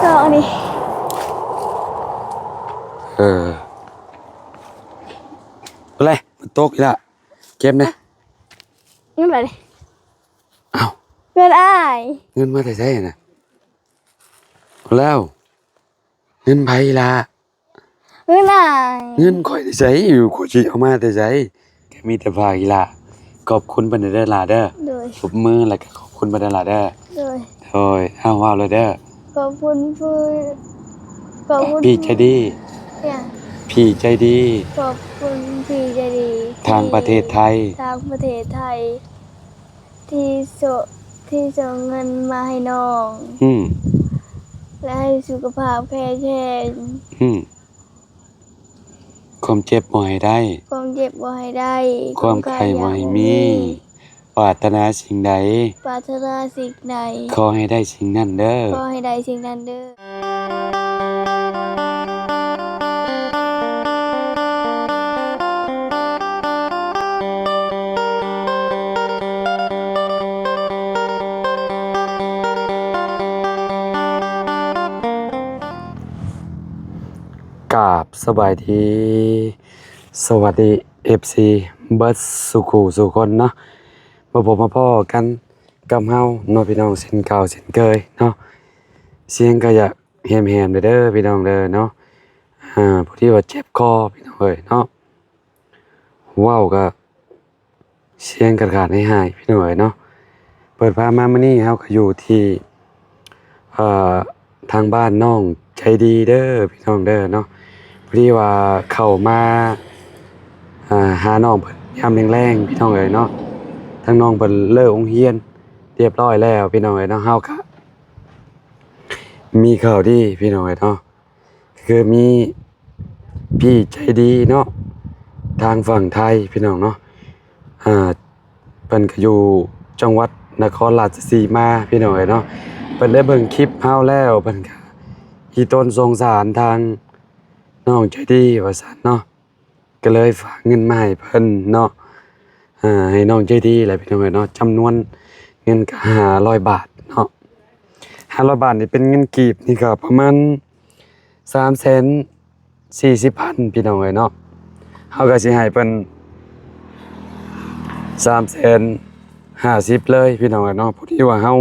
ก็อันนี้อะไรมันตกอีกละเก็บนะเงินอะไร อ้าว เงินอ้าย เงินมาแต่ใช่น่ะเอาแล้วเงินไผล่ะ เงินอ้าย เงินข่อยได้ใช้อยู่ข่อยสิเอามาแต่ใช้ก็มีแต่ฝากอีหล่ะขอบคุณเพิ่นเด้อล่ะเด้อ โดย ปรบมือแล้วก็ขอบคุณเพิ่นเด้อล่ะเด้อ โดย โอ้ยเอาว่าเลยเด้อ ขอบคุณผู้ขอบคุณ พี่ใจดี เนี่ย พี่ใจดี ขอบคุณพี่ใจดี ทางประเทศไทย ทางประเทศไทย ที่ส่งเงินมาให้น้อง อืม และให้สุขภาพแข็งแรง อืมความเจ็บบ่ให้ได้ ความเจ็บบ่ให้ได้ ความไข้บ่ให้มีปรารถนาสิ่งใด ปรารถนาสิ่งใด ขอให้ได้สิ่งนั้นเด้อ ขอให้ได้สิ่งนั้นเด้อ กราบสบายดีสวัสดี FC เบิร์ดสุขูสุคนเนาะมาพบมาพ่อกันกับเฮาเนาะพี่น้องเส้นเก่าเส้นเคยเนาะเสียงก็อยากแหมๆเด้อพี่น้องเด้อเนาะพอดีว่าเจ็บคอพี่น้องเอ้ยเนาะว้าวก็เสียงขาดๆหายๆพี่น้องเอ้ยเนาะเปิดพามามื้อนี้เฮาก็อยู่ที่เอ่อทางบ้านน้องใจดีเด้อพี่น้องเด้อเนาะพอดีว่าเข้ามาหาน้องเพิ่นยามแรงๆพี่น้องเอ้ยเนาะทั้งน้องเพิ่นเลิกโรงเรียนเรียบร้อยแล้วพี่น้องเอ้ยเนาะเฮาก็มีข่าวดีพี่น้องเอ้ยเนาะคือมีพี่ใจดีเนาะทางฝั่งไทยพี่น้องเนาะเพิ่นก็อยู่จังหวัดนครราชสีมาพี่น้องเอ้ยเนาะเพิ่นได้เบิ่งคลิปเฮาแล้วเพิ่นก็อีต้นสงสารทางน้องใจดีว่าซั่นเนาะก็เลยฝากเงินมาให้เพิ่นเนาะให้น้องใจดีแหละพี่น้องเอ้ยเนาะจำนวนเงินก็500 บาทเนาะ500 บาทนี่เป็นเงินกีบนี่ก็ประมาณ340,000พี่น้องเอ้ยเนาะเฮาก็สิให้เพิ่น350,000เลยพี่น้องเอ้ยเนาะพอดีว่าเฮา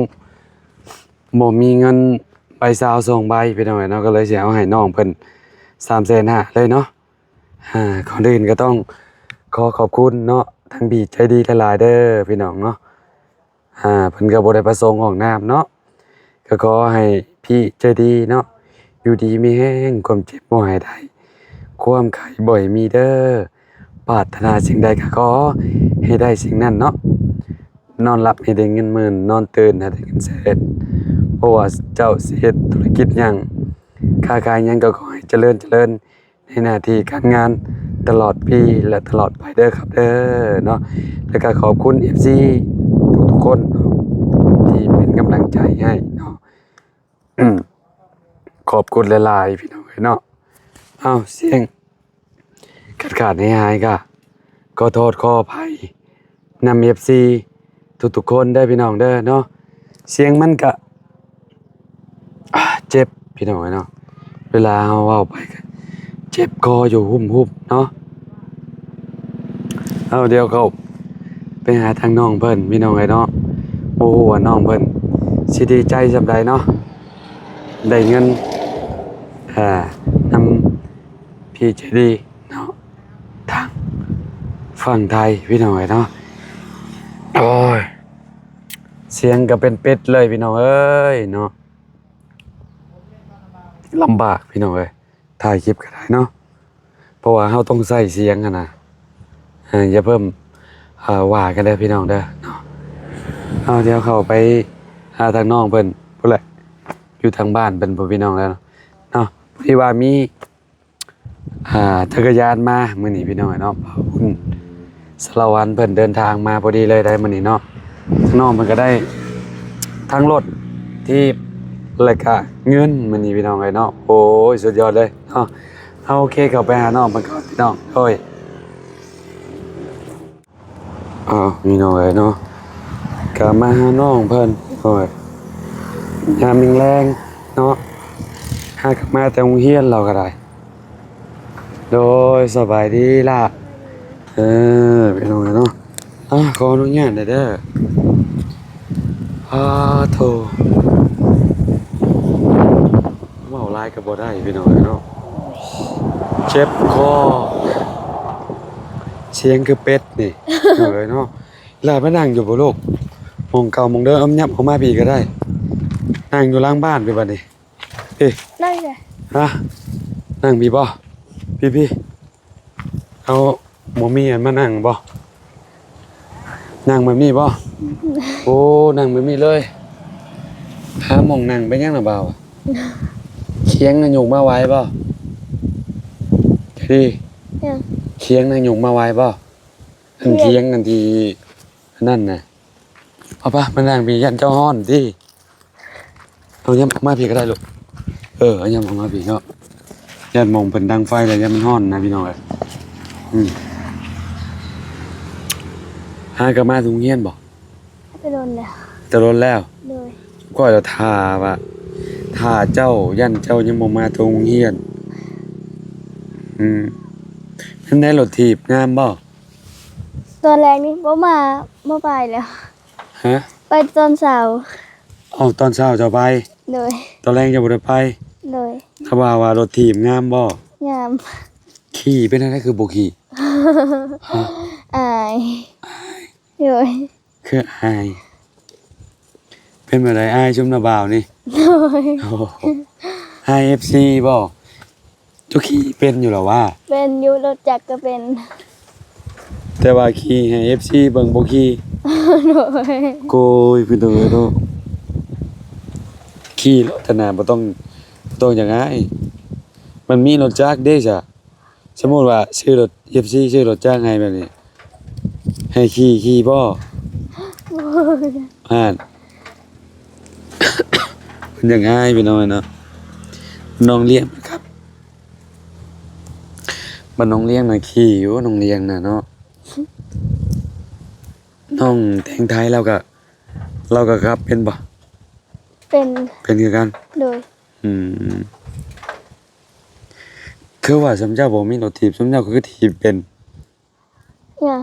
บ่มีเงินใบซาว2ใบพี่น้องเอ้ยเนาะก็เลยสิเอาให้น้องเพิ่น350,000เลยเนาะก่อนอื่นก็ต้องขอขอบคุณเนาะทางพี่ใจดีหลายๆเด้อพี่น้องเนาะเพิ่นก็บ่ได้ประสงค์ออกนามเนาะก็ขอให้พี่ใจดีเนาะอยู่ดีมีแรงความเจ็บบ่ให้ได้ความไข้บ่ให้มีเด้อปรารถนาสิ่งใดก็ขอให้ได้สิ่งนั้นเนาะนอนหลับให้ได้เงินหมื่นนอนตื่นให้ได้เงินแสนเพราะว่าเจ้าสิเฮ็ดธุรกิจหยังค้าขายหยังก็ขอให้เจริญในหน้าที่การงานตลอดปีและตลอดไปเด้อครับเด้อเนาะแล้วก็ขอบคุณ FC ทุกๆคนเนาะที่เป็นกำลังใจให้เนาะขอบคุณหลายๆพี่น้องเนาะเสียงขาดหายๆก็ขอโทษขออภัยนำ FC ทุกๆคนได้พี่น้องเด้อเนาะเสียงมันก็เจ็บพี่น้องเนาะเวลาเฮาเว้าไปก็เจ็บคออยู่หุ่มๆเนาะเดี๋ยวเขาไปหาทางน้องเพิ่นพี่น้องเนาะโอ้โหว่าน้องเพิ่นสิดีใจซำใดเนาะได้เงินนำพี่ใจดีเนาะทางฝั่งไทยพี่น้องเนาะโอ้ยเสียงก็เป็นเป็ดเลยพี่น้องเอ้ยเนาะลำบากพี่น้องเอ้ยถ่ายคลิปก็ได้เนาะเพราะว่าเราต้องใส่เสียงนะอย่าเพิ่มว่ากันเด้อพี่น้องเด้อเนาะเดี๋ยวเข้าไปหาทางน้องเพิ่นพุ่นแหละอยู่ทางบ้านเพิ่นพ่อพี่น้องแล้วเนาะพอดีว่ามีจักรยานมามื้อนี้พี่น้องเนาะคุณสารวัตรเพิ่นเดินทางมาพอดีเลยได้มื้อนี้เนาะทางน้องเพิ่นก็ได้ทั้งรถที่แล้วก็เงินมื้อนี้พี่น้องเนาะโอ้ยสุดยอดเลยเนาะโอเคเข้าไปหาน้องเพิ่นก่อนพี่น้องโอ้ยพี่น้องเนาะก็มาหาน้องเพิ่นโอ้ยยามแรงๆเนาะ กลับมาแต่โรงเรียนเราก็ได้ โดยสบายดีล่ะไปน้องเนาะขออนุญาตเด้อโทเมาลายก็บ่ได้พี่น้องเนาะเจ็บคอเสียงคือเป็ดนี่ เลยเนาะลาไปนั่งอยู่บ่ลูกมองเก่ามองเดิมอ้ำยับเข้ามาพี่ก็ได้นั่งอยู่หลังบ้านไปบัดนี้เอ้ย นั่นแหละ นั่งพี่บ่พี่เอาหมอมีอันมานั่งบ่นั่งแบบนี้บ่โอ้นั่งแบบนี้เลยหาหม่องนั่งไปยังน่ะบ่าวเคียงน่ะยกมาไว้บ่พี่ ยัง เคียงน่ะยกมาไว้บ่อันเคียงอันที่นั่นน่ะเอาป่ะมานั่งพี่ยันเจ้าฮ้อนติเอายำมาพี่ก็ได้ลูกเอายำออกมาพี่เนาะยันมองเพิ่นดังไฟแล้วยันมันฮ้อนนะพี่น้องเอ้ยหากลับมาถึงโรงเรียนบ่ ไปโดนแล้ว จะลดแล้ว โดย ก็จะทาว่าทาเจ้ายันเจ้ายังบ่มาโรงเรียนนั่นได้รถถีบงามบ่ ตอนแรกนี่บ่ไปแล้ว ฮะ ไปตอนเสาร์ เอาตอนเช้าจะไป โดย ตอนแรกจะบ่ได้ไป โดย ถ้าว่ารถถีบงามบ่ งาม ขี่เป็นอะไรคือบ่ขี่ อายโดย คืออาย เป็นแบบไรอายชุมนาบ่าวนี่ โดย โอ้โหอาย FC บ่เจ้าขี่เป็นอยู่แล้วว่า เป็นอยู่รถจักรก็เป็น แต่ว่าขี่ให้ FC เบิ่งบ่ขี่ โดย โกยพี่น้องเอ้ยเนาะขี่รถธนาบ่ต้องอย่างง่ายมันมีรถจักรเด้จ้ะสมมุติว่าซื้อรถ FC ซื้อรถจักรให้แบบนี้ ให้ขี่บ่อ่าน มันอย่างง่ายพี่น้องเอ้ยเนาะน้องเลี้ยงครับมันน้องเลี้ยงน่ะขี่อยู่น้องเลี้ยงน่ะเนาะน้องแตงไทยเราก็ครับเป็นบ่ เป็น เป็นคือกัน โดย คือว่าสำเจ้าบ่มีรถถีบสำเจ้าก็คือถีบเป็น เนี่ย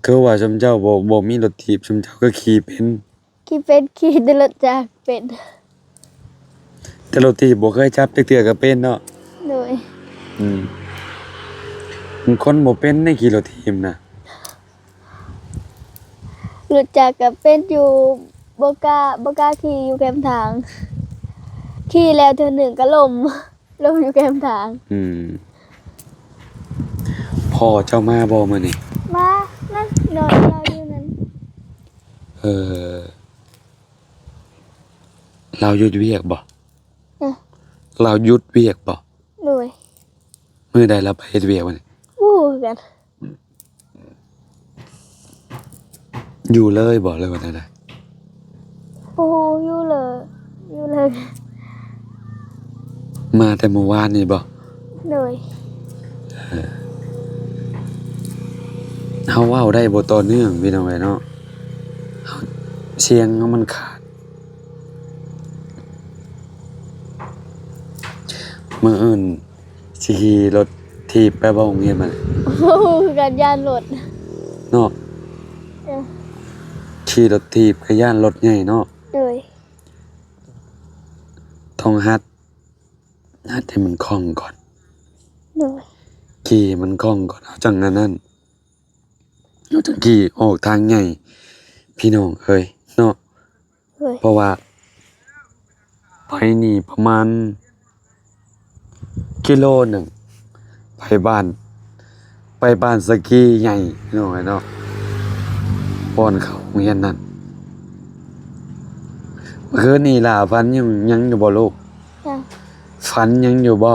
คือว่าสำเจ้าบ่มีรถถีบสำเจ้าก็ขี่เป็น ขี่แต่รถจักรเป็น แต่รถถีบบ่เคยจับจักเทื่อก็เป็นเนาะ โดย มันคนบ่เป็นในขี่รถถีบน่ะ รถจักรก็เป็นอยู่บ่กล้าขี่อยู่แคมทาง ขี่แล้วเทื่อหนึ่งก็ล้ม ล้มอยู่แคมทาง พ่อเจ้ามาบ่มื้อนี้ มานั่นนอนเราอยู่นั้น เราหยุดเวียกบ่ อ่ะ เราหยุดเวียกบ่ โดย มื้อใดเราไปเฮ็ดเวียกวะนี่ วู้กัน อยู่เลยบ่เลยว่านั่นน่ะ โอ้โหอยู่เลย มาแต่เมื่อวานนี่บ่ โดย เฮาเว้าได้บ่ต่อเนื่องพี่น้องเอ้ยเนาะเสียงมันขาดมื้ออื่นสิขี่รถถีบไปบ่โรงเรียนมัน โอ้โหกันยานรถ เนาะ เออ ขี่รถถีบกับย่านรถใหญ่เนาะ โดย ต้องหัดให้มันคล่องก่อน โดย ขี่มันคล่องก่อนเอาจังนั้นเอาจังขี่ออกทางใหญ่พี่น้องเอ้ยเนาะ โดย เพราะว่าไปนี่ประมาณกิโลหนึ่งไปบ้านสกีใหญ่พี่น้องเอ้ยเนาะป้อนเขาโรงเรียนนั่นเมื่อคืนนี่ล่ะฝันยังอยู่บ่ลูก จ้ะ ฝันยังอยู่บ่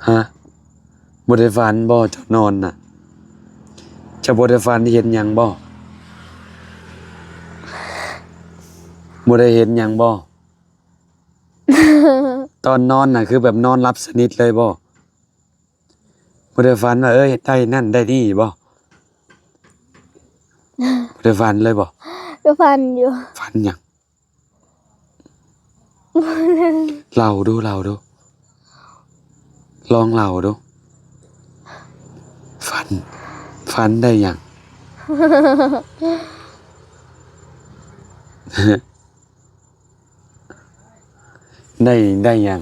ฮะบ่ได้ฝันบ่เจ้านอนน่ะจะบ่ได้ฝันเห็นหยังบ่บ่ได้เห็นหยังบ่ ตอนนอนน่ะคือแบบนอนหลับสนิทเลยบ่บ่ได้ฝันว่าได้นั่นได้นี่บ่บ่ได้ฝันเลยบ่ ก็ฟันอยู่ ฝันหยัง เล่าดูลองเล่าดูฝันได้หยัง ได้หยัง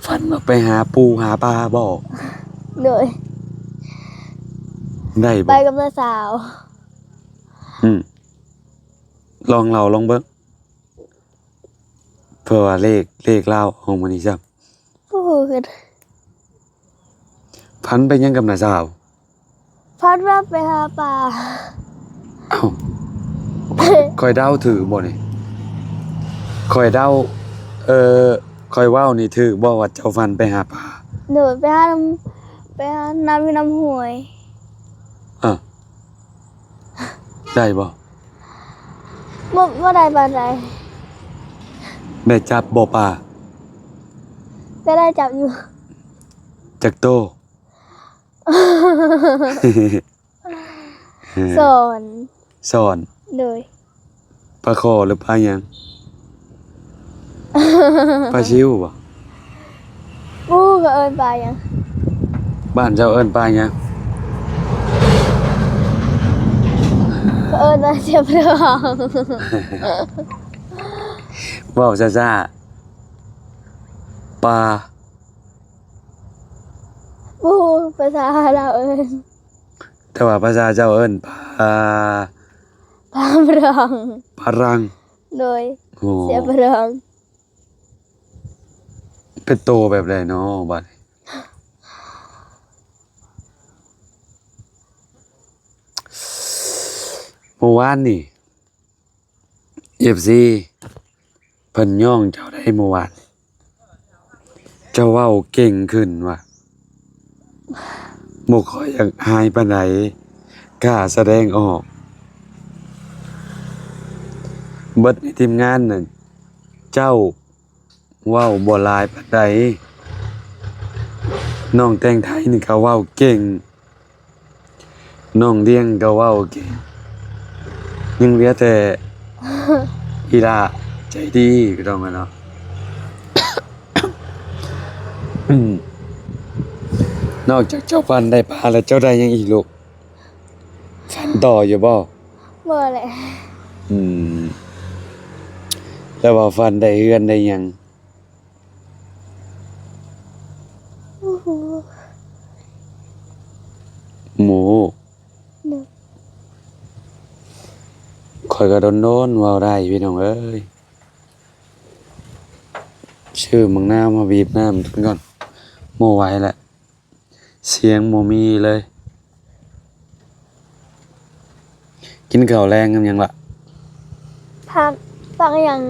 ฝันว่าไปหาปูหาปลาบ่ โดย ได้ ไป บ่ กับน้าสาว ลองเล่าลองเบิ่งเพื่อว่าเลขเล่าของมันนี่ซับ โอ้โหคือ ฝันไปหยังกับน้าสาว พัดว่าไปหาปลา เอ้าคอยเดาถือบ่นี่คอยเดาคอยเว้านี่ถือบ่ว่าเจ้าฝันไปหาปลา โดยไปหาน้ำอยู่น้ำห้วย อ่ะได้บ่ บ่ได้ปลาใด ได้จับบ่ปลา ก็ได้จับอยู่ จักโต สอน สอน โดย ปลาคอหรือปลาหยัง ปลาชิวบ่ ปูก็เอินปลาหยัง บ้านเจ้าเอิ้นปลาหยัง ก็เอินปลาเสียบเรือง เว้าซ่าๆปลา ปูภาษาเราวเอิน แต่ว่าภาษาเจ้าเอิ้นปลา ปลาเรือง ปลารัง โดย โอ้ เสียบเรือง เป็นโตแบบใดเนาะบัดนี้เมื่อวานนี่ FC เพิ่นย่องเจ้าได้เมื่อวานเจ้าเว้าเก่งขึ้นว่ะบ่ค่อยอยากอายปานใดกล้าแสดงออกเบิดในทีมงานน่ะเจ้าเว้าบ่หลายปานใดน้องแต่งไทยนี่ก็เว้าเก่งน้องเลี้ยงก็เว้าเก่งยังเหลือแต่ อีลาใจดีก็ต้องอะเนาะ นอกจากเจ้าฟันได้ปลาแล้วเจ้าได้หยังอีกลูกฟันต่ออยู่บ่ เมื่อแหละ อืมแล้วว่าฟันได้เฮือนได้หยัง โอ้โห หมู โดย ข่อยก็โดนๆเว้าได้พี่น้องเอ้ยชื่อมังนาวมาบีบน้ำกินก่อนโมไหวแหละเสียงโมมีเลย กินข้าวแรงกันยังล่ะ ผักหยัง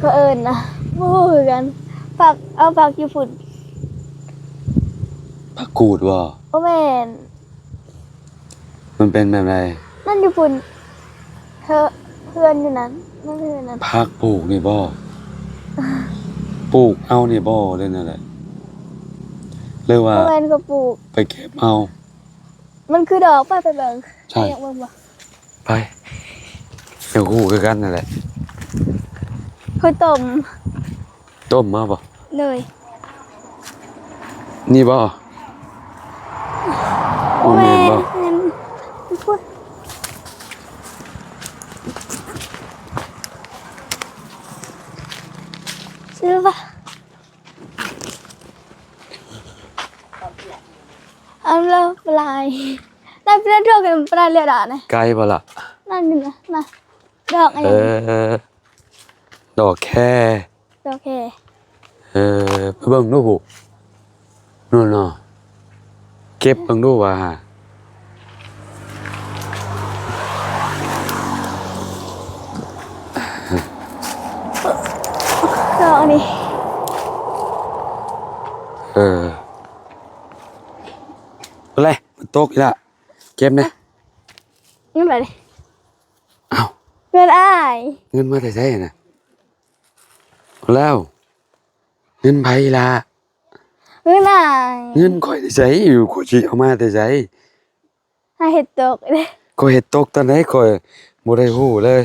ก็เอินนะบ่ฮู้คือกันผักอยู่ฝุ่น ผักกูดบ่ โอ้แม่น มันเป็นแบบไร นั่นอยู่ฝุ่นเพื่อนอยู่นั้นนั่นเพื่อนนั้น ผักปลูกนี่บ่ปลูกเอานี่บ่เล่นอะไรหรือว่า โอ้แม่นก็ปลูก ไปเก็บเอา มันคือดอกไปเบิ่ง ใช่ อยากเบิ่งบ่ ไปเดี๋ยวคู่คือกันนั่นแหละ คือต้ม ต้มมาบ่ เลย นี่บ่โอ้แม่นบ่ แม่นพูดซื้อป่ะเอาแล้วปลายนั่นเป็นดอกกันปลายเรียดอ่ะนะ ไกลบ่ล่ะ นั่นนี่นะดอกอะไร ดอกแค่ ดอกแค่ ไปเบิ่งดูผู้นู่นเนาะเก็บเบิ่งดูว่าดอกนี่ อะไรมันตกอีกละเก็บนะ เงินอะไร เอ้า เงินอ้าย เงินมาแต่ไสน่ะแล้วเงินไผล่ะ เงินอ้าย เงินข่อยได้ไสอยู่ข่อยสิเอามาแต่ไส ให้เห็ดตกเลย ข่อยเฮ็ดตกตอนไหนข่อยบ่ได้ฮู้เลย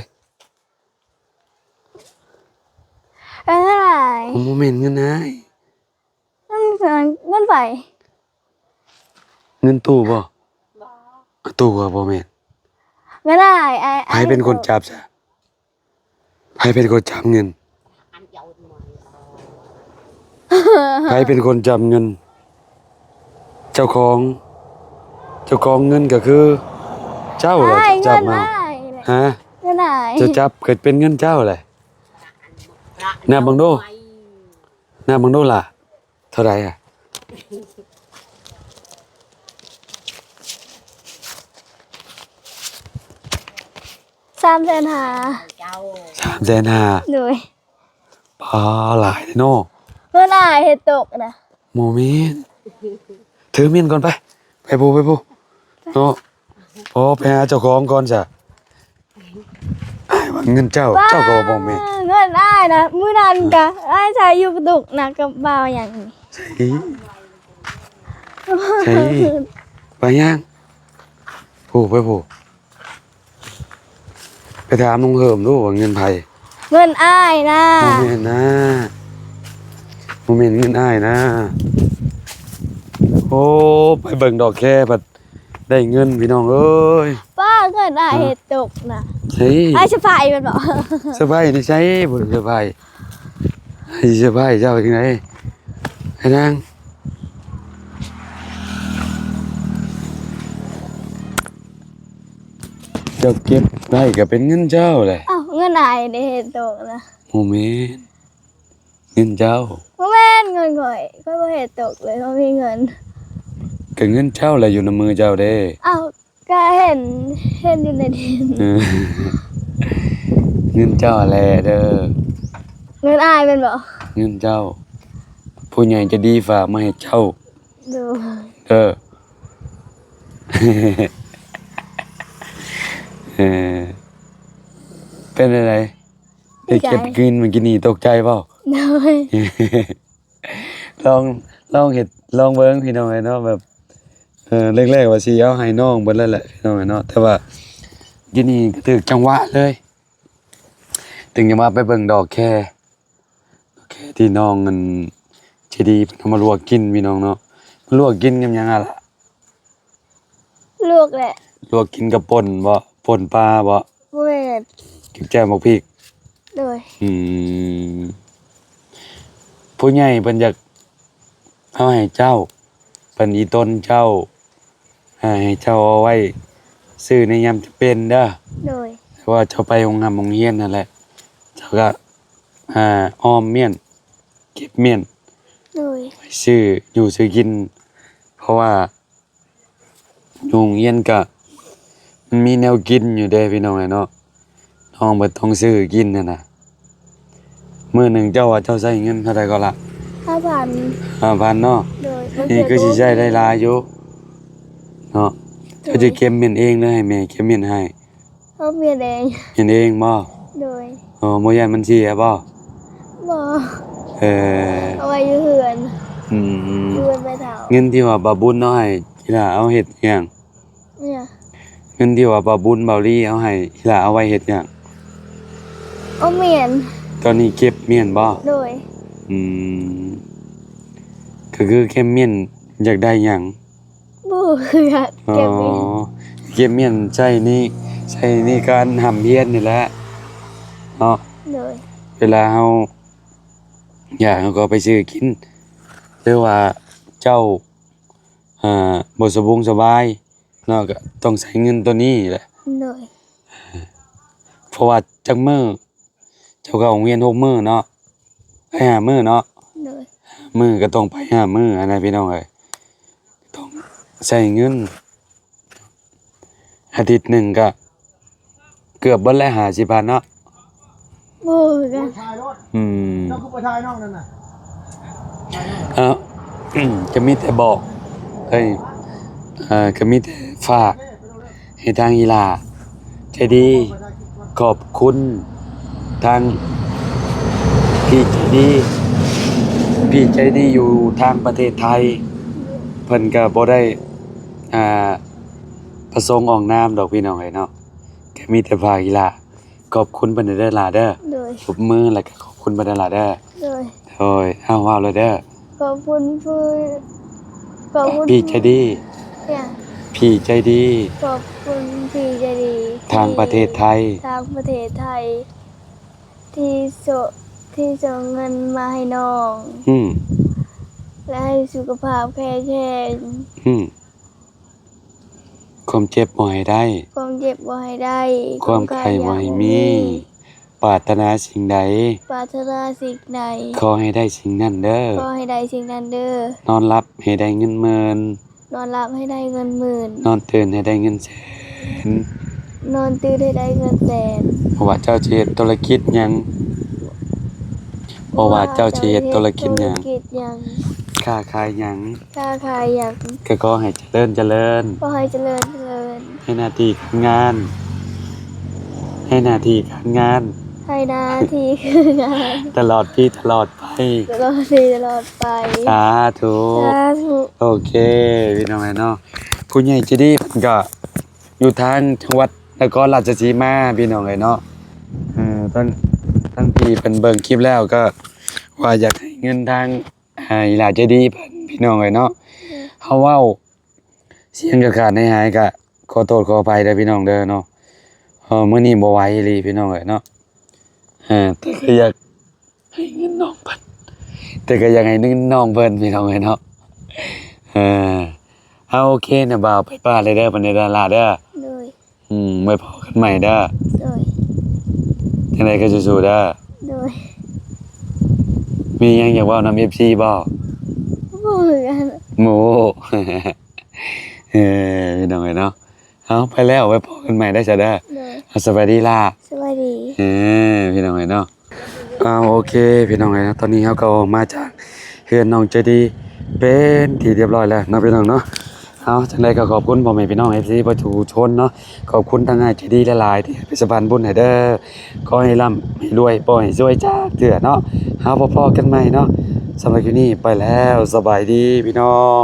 เท่าไหร่ โมเมนต์เงินนาย เงินไป เงินตู้บ่ตู้ก็บ่แม่น เงินได้ใครเป็นคนจับซะใครเป็นคนจับเงินใครเป็นคนจับเงิน เจ้าของเงินก็คือ เจ้าแหละจับมาฮะ เงินได้ จะจับเกิดเป็นเงินเจ้าแหละนับเบิ่งดูนับเบิ่งดูล่ะเท่าไหร่อ่ะ 3,500,000 350,000 โดย พอหลายเนาะ เงินได้เฮ็ดตกนะ โมเมนต์ถือมีดก่อนไปปูเนาะโอ้ไปหาเจ้าของก่อนจ้ะอ้ายว่าเงินเจ้าก็บ่แม่น เงินได้นะมื้อนั้นก็ได้ใช้อยู่กระตุกนะกับบ่าวอย่างนี้ ใช่ไปย่างไปถามลุงเหิมดูว่าเงินไผ เงินอ้ายนะ โมเมนต์นะโมเมนต์เงินอ้ายนะโอ้ไปเบิ่งดอกแค่บัดได้เงินพี่น้องเอ้ย ป้าเงินอ้ายเฮ็ดตกนะ ใช่ อ้ายสะพายมันบ่ สบายนี่ใช่บ่สบายให้สบายเจ้าจังได๋ให้นางเจ้าเก็บได้ก็เป็นเงินเจ้าแหละ อ้าวเงินอ้ายได้เฮ็ดตกนะ โมเมนต์เงินเจ้า บ่แม่นเงินข่อยบ่เฮ็ดตกเลยบ่มีเงิน ก็เงินเจ้าแหละอยู่ในมือเจ้าเด้ อ้าวก็เห็นอยู่ในดิน เออเงินเจ้าแหละเด้อ เงินอ้ายเป็นบ่ เงินเจ้า ผู้ใหญ่จะดีฝากมาให้เจ้า ดู เด้อ เออเป็นอะไรได้เก็บกินเมื่อกี้นี่ตกใจเปล่า โดย ลองเห็ดลองเบิ่งพี่น้องไอ้เนาะแบบแรกๆว่าสิเอาให้น้องเบิดแล้วแหละพี่น้องไอ้เนาะแต่ว่ายินนี่ก็ถึกจังหวะเลยถึงจะมาไปเบิ่งดอกแค่ที่น้องมันสิดีเพิ่นเอามาลวกกินพี่น้องเนาะลวกกินกับหยังอะล่ะ ลูกแหละ ลวกกินกับป่นบ่ป่นปลาบ่ บ่แม่น กับแจ่วหมกพริก โดย อืมผู้ใหญ่เพิ่นอยากเอาให้เจ้าเพิ่นอีต้นเจ้าให้เจ้าเอาไว้ซื้อในยามจำเป็นเด้อ โดย แต่ว่าเจ้าไปโรงเรียนนั่นแหละเจ้าก็ออมเมียนเก็บเมียน โดย ไว้ซื้ออยู่ซื้อกิน เพราะว่าโรงเรียนก็มันมีแนวกินอยู่เด้พี่น้องไอ้เนาะน้องบ่ต้องซื้อกินนั่นน่ะมื้อหนึงเจ้าว่าเจ้าใช้เงินเท่าใดก็ละ 5,000 5,000เนาะ โดย นี่ก็สิใช้ได้หลายอยู่เนาะเจ้าจะเก็บเมียนเองหรือให้แม่เก็บเมียนให้ เขาเมียแดง เมียนเองบ่ โดย อ๋อบ่ย้านมันเสียบ่ บ่ เออ เอาไว้อยู่เฮือน อืม อยู่เฮือนไปเฒ่า เงินที่ว่าบาบุญเอาให้กีฬาเอาเฮ็ดหยัง เนี่ย เงินที่ว่าบาบุญเบาลี่เอาให้กีฬาเอาไว้เฮ็ดหยัง เอาเมียน ตอนนี้เก็บเมียนบ่ โดย อืมก็คือเก็บเมียนอยากได้หยัง บ่คือ อ๋อ เก็บเมียน เก็บเมียนใช้ในการหำเฮียนนี่แหละเนาะ โดย เวลาเฮาอยากเฮาก็ไปซื้อกินหรือว่าเจ้าบ่สบายเนาะก็ต้องใช้เงินตัวนี้แหละ โดย เพราะว่าจักมื้อเจ้าก็โรงเรียน6มื้อเนาะไป5มื้อเนาะ โดย มื้อก็ต้องไป5มื้ออันนั้นพี่น้องเอ้ยต้องใช้เงินอาทิตย์หนึงก็เกือบเบิดแล้ว50,000เนาะ บ่คือกัน ถ่ายรถ อืม น้องกูไปถ่ายน้องนั่นน่ะ เอ้า จะมีแต่บอกเอ้ยก็มีแต่ฝากให้ทางอีหลาใจดีขอบคุณทางพี่ใจดีอยู่ทางประเทศไทยเพิ่นก็บ่ได้ประสงค์ออกนามดอกพี่น้องเอ้ยเนาะก็มีแต่ฝากอีหลาขอบคุณเพิ่นเด้อหลาเด้อ โดย ปรบมือแล้วก็ขอบ คุณบรรดาเด้อ โดย โดยเอาว้าวเลยเด้อ ขอบคุณผู้ขอบคุณ พี่ใจดี เนี่ย พี่ใจดี ขอบคุณพี่ใจดี ทางประเทศไทย ทางประเทศไทย ที่ส่งที่ส่งเงินมาให้น้อง อืม และให้สุขภาพแข็งแรง อืมความเจ็บบ่ให้ได้ ความเจ็บบ่ให้ได้ ความไข้บ่ให้มี ปรารถนาสิ่งใด ปรารถนาสิ่งใด ขอให้ได้สิ่งนั้นเด้อ ขอให้ได้สิ่งนั้นเด้อน อนหลับให้ได้เงินหมื่น นอนหลับให้ได้เงินหมื่น นอนตื่นให้ได้เงินแสน นอนตื่นให้ได้เงินแสน เพราะว่าเจ้าสิเฮ็ดธุรกิจหยังเพราะว่าเจ้าสิเฮ็ดธุรกิจหยัง ธุรกิจหยัง ค้าขายหยัง ค้าขายหยัง ก็ขอให้เจริญเจริญ ขอให้เจริญเจริญ ให้หน้าที่การงาน ให้หน้าที่การงาน ให้หน้าที่คืองาน ตลอดปีตลอดไป ตลอดปีตลอดไป สาธุ สาธุ โอเคพี่น้องเนาะผู้ใหญ่ใจดีเพิ่นก็อยู่ทางจังหวัดนครราชสีมาพี่น้องเนาะตั้งพี่เพิ่นเบิ่งคลิปแล้วก็ว่าอยากให้เงินทางอีหลาใจดีเพิ่นพี่น้องเนาะเฮาเว้าเสียงกระขาดหายๆก็ขอโทษขออภัยเด้อพี่น้องเด้อเนาะมื้อนี้บ่ไหวอีหลีพี่น้องเนาะแต่ก็อยากให้เงินน้องเพิ่นแต่ก็อยากให้เงินน้องเพิ่นพี่น้องเนาะเอาโอเคนะบ่าวไปบ้านเลยเด้อบันไดดาราเด้อ โดย ไว้พอกันใหม่เด้อ โดย จังไดก็สู้ๆเด้อ โดย มีหยังอยากเว้านำ FC บ่ บ่เหมือนกัน หมูพี่น้องเนาะเอาไปแล้วไว้พอกันใหม่ได้อจ้ะเด้อ โดย เอาสวัสดีล่ะ สวัสดี พี่น้องเนาะเอาโอเคพี่น้องเนาะตอนนี้เฮาก็ออกมาจากเฮือนน้องใจดีเป็นที่เรียบร้อยแล้วเนาะพี่น้องเนาะเอาจังไดก็ขอบคุณพ่อแม่พี่น้อง FC ประชาชนเนาะขอบคุณทางอ้ายใจดีหลายๆที่เป็นสะพานบุญให้เด้อขอให้ร่ำให้รวยปล่อยสวยจ้าเถื่อเนาะหาพอๆกันใหม่เนาะสำหรับคลิปนี้ไปแล้วสบายดีพี่น้อง